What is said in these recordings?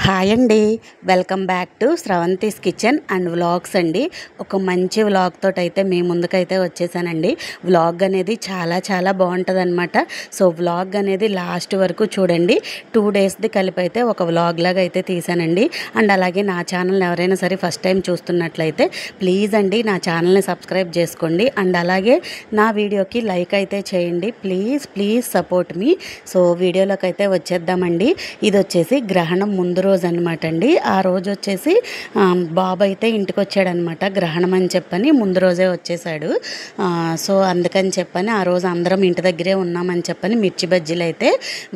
Hi అండి. Welcome back to Sravanthi's kitchen and vlogs అండి. ఒక మంచి వ్లాగ్ తోటైతే మీ ముందుకైతే వచ్చేసానండి. వ్లాగ్ అనేది చాలా చాలా బాగుంటుందన్నమాట. సో వ్లాగ్ అనేది లాస్ట్ వరకు చూడండి. 2 డేస్ది కలిపి అయితే ఒక వ్లాగ్ లాగా అయితే తీసానండి. అండ్ అలాగే నా ఛానల్ని ఎవరైనా సరే ఫస్ట్ టైం చూస్తున్నట్లయితే ప్లీజ్ అండి నా ఛానల్ని సబ్స్క్రైబ్ చేసుకోండి. అండ్ అలాగే నా వీడియోకి లైక్ అయితే చేయండి. Please support me. సో వీడియోలోకి అయితే వచ్చేద్దామండి. ఇది వచ్చేసి గ్రహణం ముందు రోజు అనమాట అండి. ఆ రోజు వచ్చేసి బాబు అయితే ఇంటికి వచ్చాడనమాట. గ్రహణం అని చెప్పని ముందు రోజే వచ్చేసాడు. సో అందుకని చెప్పని ఆ రోజు అందరం ఇంటి దగ్గరే ఉన్నామని చెప్పని మిర్చి బజ్జీలు అయితే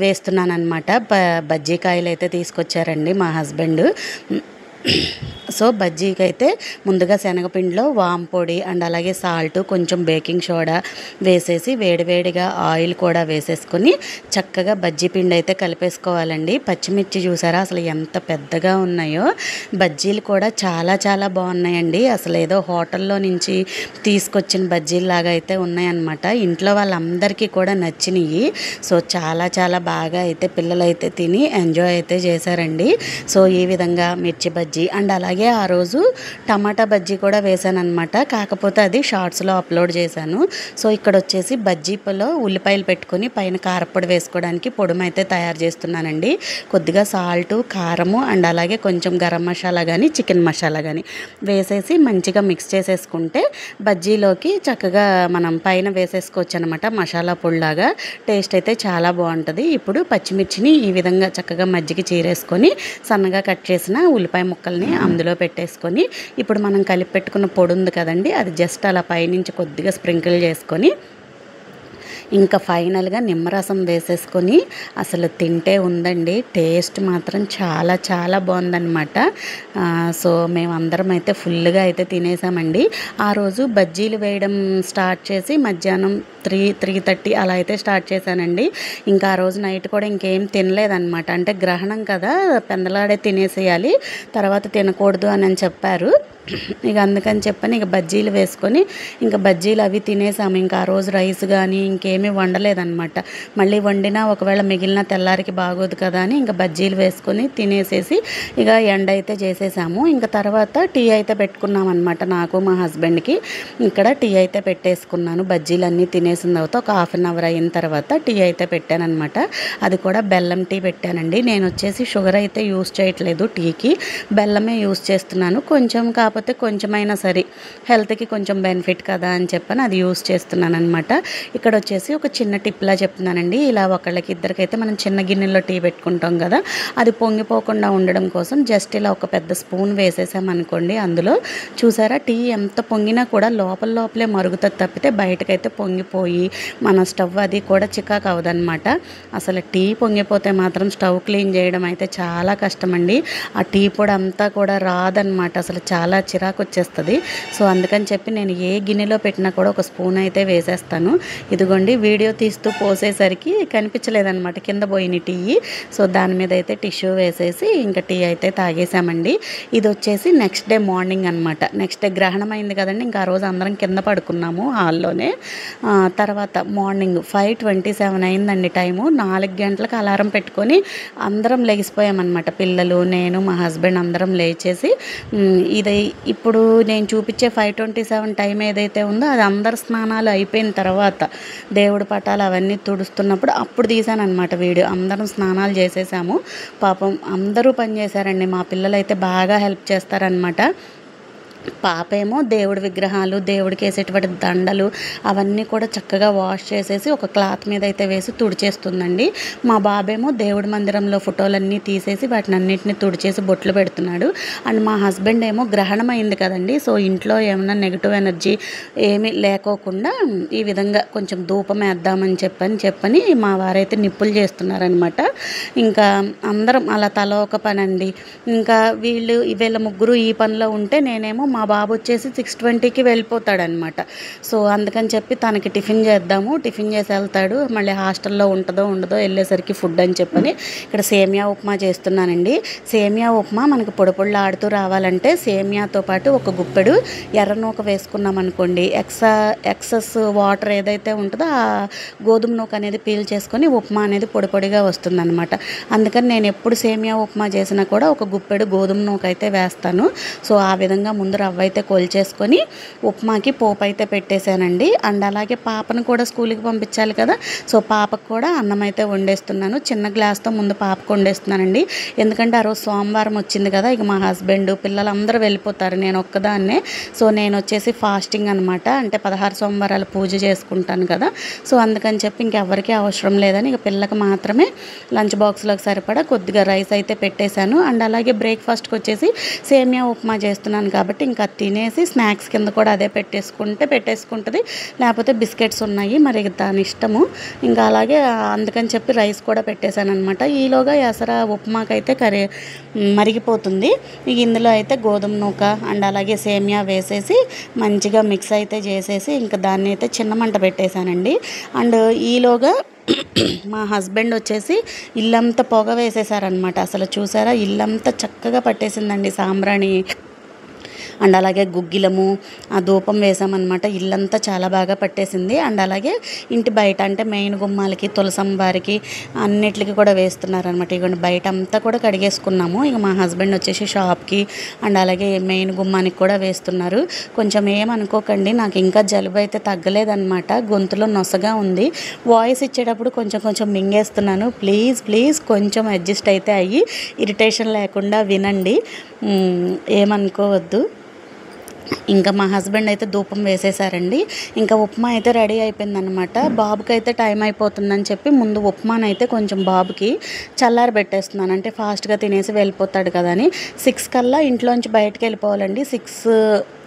వేస్తున్నాను అనమాట. బజ్జీకాయలు అయితే తీసుకొచ్చారండి మా హస్బెండ్. సో బజ్జీకి అయితే ముందుగా శనగపిండిలో వామ్ పొడి అండ్ అలాగే సాల్ట్, కొంచెం బేకింగ్ సోడా వేసేసి వేడివేడిగా ఆయిల్ కూడా వేసేసుకొని చక్కగా బజ్జీ పిండి అయితే కలిపేసుకోవాలండి. పచ్చిమిర్చి చూసారా అసలు ఎంత పెద్దగా ఉన్నాయో. బజ్జీలు కూడా చాలా చాలా బాగున్నాయండి. అసలు ఏదో హోటల్లో నుంచి తీసుకొచ్చిన బజ్జీలాగా అయితే ఉన్నాయన్నమాట. ఇంట్లో వాళ్ళందరికీ కూడా నచ్చినాయి. సో చాలా చాలా బాగా అయితే పిల్లలు అయితే తిని ఎంజాయ్ అయితే చేశారండి. సో ఈ విధంగా మిర్చి బజ్జీ అండ్ అలాగే ఆ రోజు టమాటా బజ్జీ కూడా వేసాను అనమాట. కాకపోతే అది షార్ట్స్లో అప్లోడ్ చేశాను. సో ఇక్కడ వచ్చేసి బజ్జీలో ఉల్లిపాయలు పెట్టుకొని పైన కారపొడి వేసుకోవడానికి పొడుము అయితే తయారు చేస్తున్నానండి. కొద్దిగా సాల్టు, కారము అండ్ అలాగే కొంచెం గరం మసాలా కానీ చికెన్ మసాలా కానీ వేసేసి మంచిగా మిక్స్ చేసేసుకుంటే బజ్జీలోకి చక్కగా మనం పైన వేసేసుకోవచ్చు అనమాట. మసాలా పొడిలాగా టేస్ట్ అయితే చాలా బాగుంటుంది. ఇప్పుడు పచ్చిమిర్చిని ఈ విధంగా చక్కగా మజ్జిగ చీరేసుకొని సన్నగా కట్ చేసిన ఉల్లిపాయ ముక్కల్ని అందులో పెట్టేసుకొని ఇప్పుడు మనం కలిపి పెట్టుకున్న పొడి ఉంది కదండి, అది జస్ట్ అలా పైనుంచి కొద్దిగా స్ప్రింకిల్ చేసుకొని ఇంకా ఫైనల్గా నిమ్మరసం వేసేసుకొని అసలు తింటే ఉందండి. టేస్ట్ మాత్రం చాలా చాలా బాగుందన్నమాట. సో మేమందరం అయితే ఫుల్గా అయితే తినేసామండి. ఆ రోజు బజ్జీలు వేయడం స్టార్ట్ చేసి మధ్యాహ్నం 3:30 అలా అయితే స్టార్ట్ చేశానండి. ఇంకా ఆ రోజు నైట్ కూడా ఇంకేం తినలేదన్నమాట. అంటే గ్రహణం కదా, పెందలాడే తినేసేయాలి, తర్వాత తినకూడదు అని చెప్పారు. ఇక అందుకని చెప్పని ఇక బజ్జీలు వేసుకొని ఇంకా బజ్జీలు అవి తినేసాము. ఇంకా ఆ రోజు రైస్ కానీ ఇంకేమీ వండలేదన్నమాట. మళ్ళీ వండినా ఒకవేళ మిగిలిన తెల్లారికి బాగోదు కదా అని ఇంకా బజ్జీలు వేసుకొని తినేసేసి ఇక ఎండ అయితే చేసేసాము. ఇంకా తర్వాత టీ అయితే పెట్టుకున్నాం అనమాట. నాకు మా హస్బెండ్కి ఇక్కడ టీ అయితే పెట్టేసుకున్నాను. బజ్జీలన్నీ తినేసిన తర్వాత ఒక 1/2 అవర్ అయిన తర్వాత టీ అయితే పెట్టానమాట. అది కూడా బెల్లం టీ పెట్టానండి. నేను వచ్చేసి షుగర్ అయితే యూస్ చేయట్లేదు టీకి, బెల్లమే యూస్ చేస్తున్నాను. కాకపోతే కొంచెమైనా సరే హెల్త్కి కొంచెం బెనిఫిట్ కదా అని చెప్పని అది యూస్ చేస్తున్నాను అనమాట. ఇక్కడ వచ్చేసి ఒక చిన్న టిప్లా చెప్తున్నానండి. ఇలా ఒకళ్ళకి ఇద్దరికైతే మనం చిన్న గిన్నెలో టీ పెట్టుకుంటాం కదా, అది పొంగిపోకుండా ఉండడం కోసం జస్ట్ ఇలా ఒక పెద్ద స్పూన్ వేసేసామనుకోండి. అందులో చూసారా టీ ఎంత పొంగినా కూడా లోపలే మరుగుతుంది తప్పితే బయటకైతే పొంగిపోయి మన స్టవ్ అది కూడా చికాకు అవదనమాట. అసలు టీ పొంగిపోతే మాత్రం స్టవ్ క్లీన్ చేయడం అయితే చాలా కష్టమండి. ఆ టీ పొడి అంతా కూడా రాదనమాట. అసలు చాలా చిరాకు వచ్చేస్తుంది. సో అందుకని చెప్పి నేను ఏ గిన్నెలో పెట్టినా కూడా ఒక స్పూన్ అయితే వేసేస్తాను. ఇదిగోండి వీడియో తీస్తూ పోసేసరికి కనిపించలేదన్నమాట కింద పోయిన టీ. సో దాని మీద అయితే టిష్యూ వేసేసి ఇంకా టీ అయితే తాగేసామండి. ఇది వచ్చేసి నెక్స్ట్ డే మార్నింగ్ అనమాట. నెక్స్ట్ డే గ్రహణం అయింది కదండి, ఇంకా ఆ రోజు అందరం కింద పడుకున్నాము హాల్లోనే. తర్వాత మార్నింగ్ 5:27 అయిందండి టైము. 4 గంటలకు అలారం పెట్టుకొని అందరం లెగిసిపోయామన్నమాట. పిల్లలు, నేను, మా హస్బెండ్ అందరం లేచేసి ఇది ఇప్పుడు నేను చూపించే 5:27 టైం ఏదైతే ఉందో అది అందరు స్నానాలు అయిపోయిన తర్వాత దేవుడి పటాలు అవన్నీ తుడుస్తున్నప్పుడు అప్పుడు తీసాను అనమాట వీడియో. అందరం స్నానాలు చేసేసాము. పాపం అందరూ పని చేశారండి. మా పిల్లలు అయితే బాగా హెల్ప్ చేస్తారనమాట. పాపేమో దేవుడి విగ్రహాలు, దేవుడికి వేసేటువంటి దండలు అవన్నీ కూడా చక్కగా వాష్ చేసేసి ఒక క్లాత్ మీద అయితే వేసి తుడిచేస్తుందండి. మా బాబేమో దేవుడి మందిరంలో ఫోటోలన్నీ తీసేసి వాటిని అన్నింటినీ తుడిచేసి బొట్లు పెడుతున్నాడు. అండ్ మా హస్బెండ్ ఏమో గ్రహణం అయింది కదండి, సో ఇంట్లో ఏమన్నా నెగిటివ్ ఎనర్జీ ఏమీ లేకోకుండా ఈ విధంగా కొంచెం ధూపం వేద్దామని చెప్పని మా వారైతే నిప్పులు చేస్తున్నారనమాట. ఇంకా అందరం అలా తల ఒక పని అండి. ఇంకా వీళ్ళ ముగ్గురు ఈ పనిలో ఉంటే నేనేమో మా బాబు వచ్చేసి 6:20కి వెళ్ళిపోతాడనమాట. సో అందుకని చెప్పి తనకి టిఫిన్ చేద్దాము, టిఫిన్ చేసి వెళ్తాడు, మళ్ళీ హాస్టల్లో ఉంటుందో ఉండదో వెళ్ళేసరికి ఫుడ్ అని చెప్పని ఇక్కడ సేమియా ఉప్మా చేస్తున్నానండి. సేమియా ఉప్మా మనకు పొడి పొడిలాడుతూ రావాలంటే సేమియాతో పాటు ఒక గుప్పెడు ఎర్ర నూక వేసుకున్నాం అనుకోండి, ఎక్సెస్ వాటర్ ఏదైతే ఉంటుందో ఆ గోధుమ నూక అనేది పీల్ చేసుకొని ఉప్మా అనేది పొడి పొడిగా వస్తుందన్నమాట. అందుకని నేను ఎప్పుడు సేమియా ఉప్మా చేసినా కూడా ఒక గుప్పెడు గోధుమ నూక అయితే వేస్తాను. సో ఆ విధంగా ముందు రవ్వ అయితే కొలిచేసుకొని ఉప్మాకి పోపు అయితే పెట్టేశానండి. అండ్ అలాగే పాపను కూడా స్కూల్కి పంపించాలి కదా, సో పాపకు కూడా అన్నం అయితే వండేస్తున్నాను. చిన్న గ్లాస్తో ముందు పాపకు వండేస్తున్నానండి. ఎందుకంటే ఆ రోజు సోమవారం వచ్చింది కదా, ఇక మా హస్బెండ్ పిల్లలందరూ వెళ్ళిపోతారు, నేను ఒక్కదాన్నే. సో నేను వచ్చేసి ఫాస్టింగ్ అనమాట, అంటే 16 సోమవారాలు పూజ చేసుకుంటాను కదా. సో అందుకని చెప్పి ఇంకెవరికీ అవసరం లేదని ఇక పిల్లకి మాత్రమే లంచ్ బాక్స్లోకి సరిపడా కొద్దిగా రైస్ అయితే పెట్టేశాను. అండ్ అలాగే బ్రేక్ఫాస్ట్కి వచ్చేసి సేమియా ఉప్మా చేస్తున్నాను కాబట్టి ఇంకా తినేసి స్నాక్స్ కింద కూడా అదే పెట్టేసుకుంటుంది, లేకపోతే బిస్కెట్స్ ఉన్నాయి, మరి దాని ఇష్టము. ఇంకా అలాగే అందుకని చెప్పి రైస్ కూడా పెట్టేశాను అనమాట. ఈలోగా ఎసర ఉప్మాకైతే మరిగిపోతుంది. ఇందులో అయితే గోధుమ నూక అండ్ అలాగే సేమియా వేసేసి మంచిగా మిక్స్ అయితే చేసేసి ఇంకా దాన్ని అయితే చిన్న మంట పెట్టేశానండి. అండ్ ఈలోగా మా హస్బెండ్ వచ్చేసి ఇల్లంతా పొగ వేసేసారనమాట. అసలు చూసారా, ఇల్లంతా చక్కగా పట్టేసిందండి సాంబ్రాణి అండ్ అలాగే గుగ్గిలము ఆ ధూపం వేసామన్నమాట. ఇల్లంతా చాలా బాగా పట్టేసింది. అండ్ అలాగే ఇంటి బయట అంటే మెయిన్ గుమ్మాలకి, తులసంబారికి అన్నిటికి కూడా వేస్తున్నారనమాట. ఇక బయట అంతా కూడా కడిగేసుకున్నాము. ఇక మా హస్బెండ్ వచ్చేసి షాప్కి అండ్ అలాగే మెయిన్ గుమ్మానికి కూడా వేస్తున్నారు. కొంచెం ఏమనుకోకండి, నాకు ఇంకా జలుబు అయితే తగ్గలేదన్నమాట, గొంతులో నొసగా ఉంది. వాయిస్ ఇచ్చేటప్పుడు కొంచెం మింగేస్తున్నాను. ప్లీజ్ కొంచెం అడ్జస్ట్ అయితే అయ్యి ఇరిటేషన్ లేకుండా వినండి, ఏమనుకోవద్దు. ఇంకా మా హస్బెండ్ అయితే ధూపం వేసేసారండి. ఇంకా ఉప్మా అయితే రెడీ అయిపోయిందనమాట. బాబుకి అయితే టైం అయిపోతుందని చెప్పి ముందు ఉప్మానైతే కొంచెం బాబుకి చల్లారి పెట్టేస్తున్నాను, అంటే ఫాస్ట్గా తినేసి వెళ్ళిపోతాడు కదా అని. 6 కల్లా ఇంట్లోంచి బయటకు వెళ్ళిపోవాలండి. 6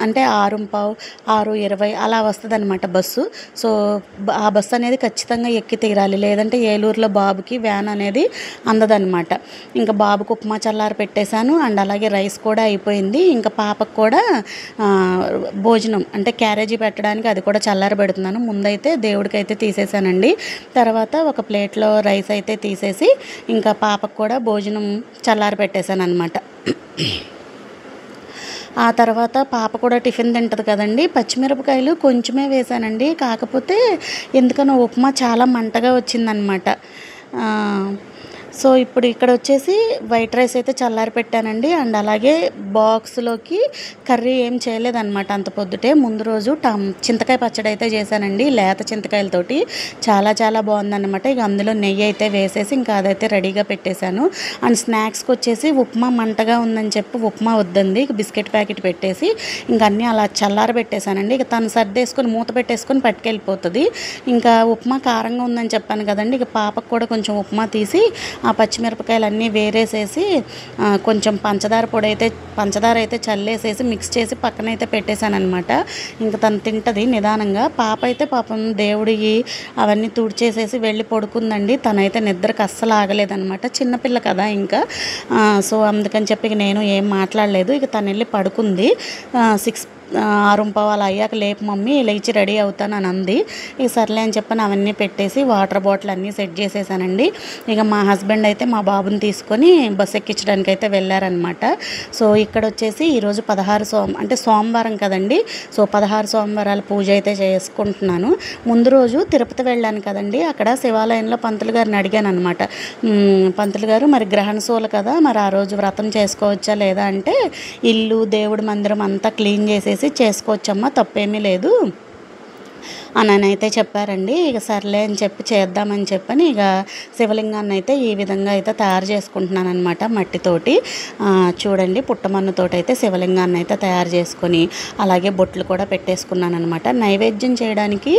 అంటే 6:15, 6:20 అలా వస్తుంది అనమాట బస్సు. సో ఆ బస్సు అనేది ఖచ్చితంగా ఎక్కి తీరాలి, లేదంటే ఏలూరులో బాబుకి వ్యాన్ అనేది అందదనమాట. ఇంకా బాబుకు ఉప్మా చల్లారి పెట్టేశాను. అండ్ అలాగే రైస్ కూడా అయిపోయింది. ఇంకా పాపకు కూడా భోజనం అంటే క్యారేజీ పెట్టడానికి అది కూడా చల్లారి పెడుతున్నాను. ముందైతే దేవుడికి అయితే తీసేసానండి, తర్వాత ఒక ప్లేట్లో రైస్ అయితే తీసేసి ఇంకా పాపకు కూడా భోజనం చల్లారి పెట్టేశాను అనమాట. ఆ తర్వాత పాప కూడా టిఫిన్ తింటుంది కదండి, పచ్చిమిరపకాయలు కొంచెమే వేసానండి. కాకపోతే ఎందుకనో ఉప్మా చాలా మంటగా వచ్చిందనమాట. సో ఇప్పుడు ఇక్కడ వచ్చేసి వైట్ రైస్ అయితే చల్లారి పెట్టానండి. అండ్ అలాగే బాక్స్లోకి కర్రీ ఏం చేయలేదన్నమాట అంత పొద్దుటే. ముందు రోజు చింతకాయ పచ్చడి అయితే చేశానండి, లేత చింతకాయలతోటి, చాలా బాగుందన్నమాట. ఇక అందులో నెయ్యి అయితే వేసేసి ఇంకా అదైతే రెడీగా పెట్టేశాను. అండ్ స్నాక్స్కి వచ్చేసి ఉప్మా మంటగా ఉందని చెప్పి ఉప్మా వద్దండి, ఇక బిస్కెట్ ప్యాకెట్ పెట్టేసి ఇంకా అన్నీ అలా చల్లారి పెట్టేశానండి. ఇక తను సర్దేసుకొని మూత పెట్టేసుకొని పట్టుకెళ్ళిపోతుంది. ఇంకా ఉప్మా కారంగా ఉందని చెప్పాను కదండి, ఇక పాపకు కూడా కొంచెం ఉప్మా తీసి ఆ పచ్చిమిరపకాయలన్నీ వేరేసేసి కొంచెం పంచదార అయితే చల్లేసేసి మిక్స్ చేసి పక్కనైతే పెట్టేశాను అనమాట. ఇంకా తను తింటుంది నిదానంగా. పాప అయితే పాపం దేవుడి అవన్నీ తుడిచేసేసి వెళ్ళి పడుకుందండి. తనైతే నిద్రకు అస్సలు ఆగలేదనమాట, చిన్నపిల్ల కదా ఇంకా. సో అందుకని చెప్పి నేను ఏం మాట్లాడలేదు. ఇక తను వెళ్ళి పడుకుంది. 6:15 అలా అయ్యాక లేపు మమ్మీ లేచి రెడీ అవుతాను అని అంది. ఇక సర్లే అని చెప్పని అవన్నీ పెట్టేసి వాటర్ బాటిల్ అన్నీ సెట్ చేసేసానండి. ఇక మా హస్బెండ్ అయితే మా బాబుని తీసుకొని బస్ ఎక్కించడానికి అయితే వెళ్ళారనమాట. సో ఇక్కడ వచ్చేసి ఈరోజు 16 అంటే సోమవారం కదండి, సో 16 సోమవారాల పూజ అయితే చేసుకుంటున్నాను. ముందు రోజు తిరుపతి వెళ్ళాను కదండి, అక్కడ శివాలయంలో పంతులు గారిని అడిగాను అనమాట. పంతులు గారు మరి గ్రహణశూల కదా, మరి ఆ రోజు వ్రతం చేసుకోవచ్చా లేదా అంటే, ఇల్లు దేవుడి మందిరం అంతా క్లీన్ చేసేసి చేసుకోవచ్చమ్మా, తప్పేమీ లేదు అని అయితే చెప్పారండి. ఇక సర్లే అని చెప్పి చేద్దామని చెప్పని ఇక శివలింగాన్ని అయితే ఈ విధంగా అయితే తయారు చేసుకుంటున్నాను అనమాట, మట్టితోటి. చూడండి, పుట్టమన్నుతోటి అయితే శివలింగాన్ని అయితే తయారు చేసుకొని అలాగే బొట్లు కూడా పెట్టేసుకున్నాను అనమాట. నైవేద్యం చేయడానికి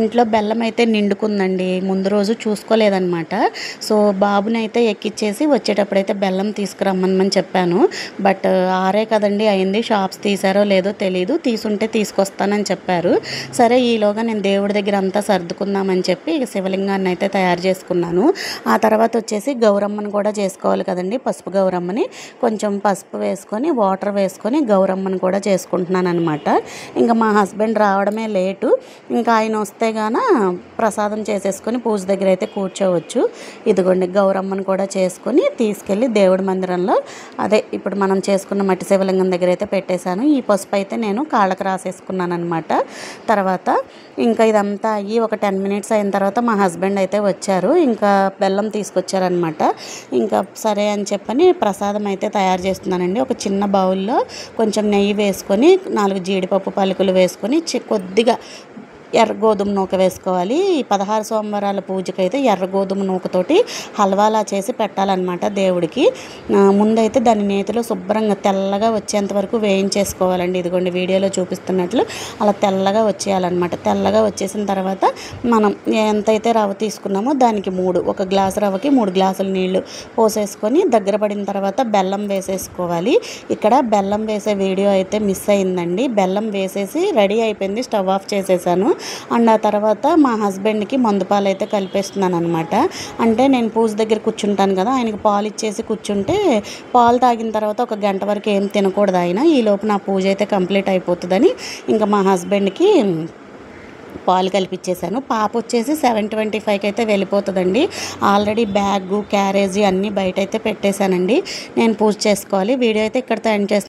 ఇంట్లో బెల్లం అయితే నిండుకుందండి, ముందు రోజు చూసుకోలేదనమాట. సో బాబుని అయితే ఎక్కిచ్చేసి వచ్చేటప్పుడైతే బెల్లం తీసుకురమ్మని చెప్పాను. బట్ 6 కదండి అయింది, షాప్స్ తీసారో లేదో తెలీదు, తీసుంటే తీసుకొస్తానని చెప్పారు. సరే ఈలోగా నేను దేవుడి దగ్గర అంతా సర్దుకుందామని చెప్పి ఇక శివలింగాన్ని అయితే తయారు చేసుకున్నాను. ఆ తర్వాత వచ్చేసి గౌరమ్మను కూడా చేసుకోవాలి కదండి, పసుపు గౌరమ్మని. కొంచెం పసుపు వేసుకొని వాటర్ వేసుకొని గౌరమ్మను కూడా చేసుకుంటున్నాను అనమాట. ఇంకా మా హస్బెండ్ రావడమే లేటు. ఇంకా ఆయన వస్తే గాన ప్రసాదం చేసేసుకొని పూజ దగ్గర అయితే కూర్చోవచ్చు. ఇదిగోండి గౌరమ్మను కూడా చేసుకొని తీసుకెళ్ళి దేవుడి మందిరంలో అదే ఇప్పుడు మనం చేసుకున్న మట్టి శివలింగం దగ్గర అయితే పెట్టేశాను. ఈ పసుపు అయితే నేను కాళ్ళకు రాసేసుకున్నాను అనమాట. తర్వాత ఇంకా ఇదంతా అయ్యి ఒక 10 మినిట్స్ అయిన తర్వాత మా హస్బెండ్ అయితే వచ్చారు. ఇంకా బెల్లం తీసుకొచ్చారనమాట. ఇంకా సరే అని చెప్పని ప్రసాదం అయితే తయారు చేస్తున్నానండి. ఒక చిన్న బౌల్లో కొంచెం నెయ్యి వేసుకొని 4 జీడిపప్పు పలుకులు వేసుకొని కొద్దిగా ఎర్ర గోధుమ నూక వేసుకోవాలి. ఈ 16 సోమవారాల పూజకైతే ఎర్ర గోధుమ నూకతోటి హల్వాలా చేసి పెట్టాలన్నమాట దేవుడికి. ముందైతే దాని నేతిలో శుభ్రంగా తెల్లగా వచ్చేంత వరకు వేయించేసుకోవాలండి. ఇదిగోండి వీడియోలో చూపిస్తున్నట్లు అలా తెల్లగా వచ్చేయాలన్నమాట. తెల్లగా వచ్చేసిన తర్వాత మనం ఎంతైతే రవ్వ తీసుకున్నామో దానికి 3, 1 గ్లాసు రవ్వకి 3 గ్లాసుల నీళ్లు పోసేసుకొని దగ్గర పడిన తర్వాత బెల్లం వేసేసుకోవాలి. ఇక్కడ బెల్లం వేసే వీడియో అయితే మిస్ అయిందండి. బెల్లం వేసేసి రెడీ అయిపోయింది, స్టవ్ ఆఫ్ చేసేసాను. అండ్ ఆ తర్వాత మా హస్బెండ్కి మందుపాలు అయితే కలిపేస్తున్నాను అనమాట. అంటే నేను పూజ దగ్గర కూర్చుంటాను కదా, ఆయనకి పాలు ఇచ్చేసి కూర్చుంటే పాలు తాగిన తర్వాత 1 గంట వరకు ఏం తినకూడదు ఆయన. ఈ లోపు నా పూజ అయితే కంప్లీట్ అయిపోతుందని ఇంకా మా హస్బెండ్కి పాలు కలిపిచ్చేసాను. పాప వచ్చేసి 7:25కి అయితే వెళ్ళిపోతుందండి. ఆల్రెడీ బ్యాగు క్యారేజీ అన్నీ బయట అయితే పెట్టేశానండి. నేను పూజ చేసుకోవాలి. వీడియో అయితే ఇక్కడితో ఎండ్ చేస్తాను.